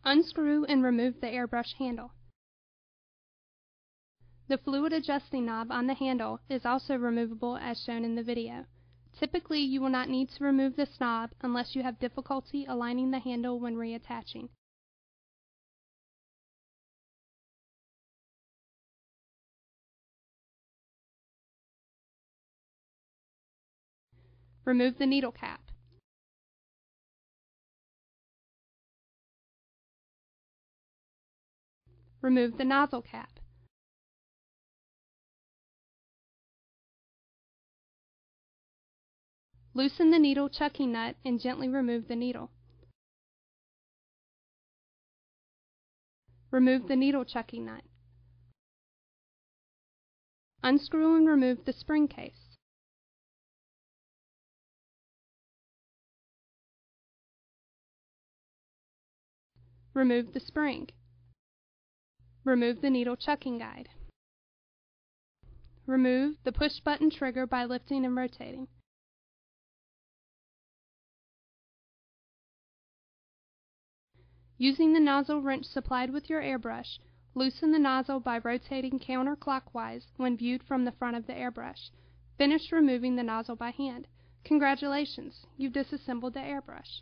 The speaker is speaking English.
Unscrew and remove the airbrush handle. The fluid adjusting knob on the handle is also removable as shown in the video. Typically, you will not need to remove this knob unless you have difficulty aligning the handle when reattaching. Remove the needle cap. Remove the nozzle cap. Loosen the needle chucking nut and gently remove the needle. Remove the needle chucking nut. Unscrew and remove the spring case. Remove the spring. Remove the needle chucking guide. Remove the push button trigger by lifting and rotating. Using the nozzle wrench supplied with your airbrush, loosen the nozzle by rotating counterclockwise when viewed from the front of the airbrush. Finish removing the nozzle by hand. Congratulations, you've disassembled the airbrush.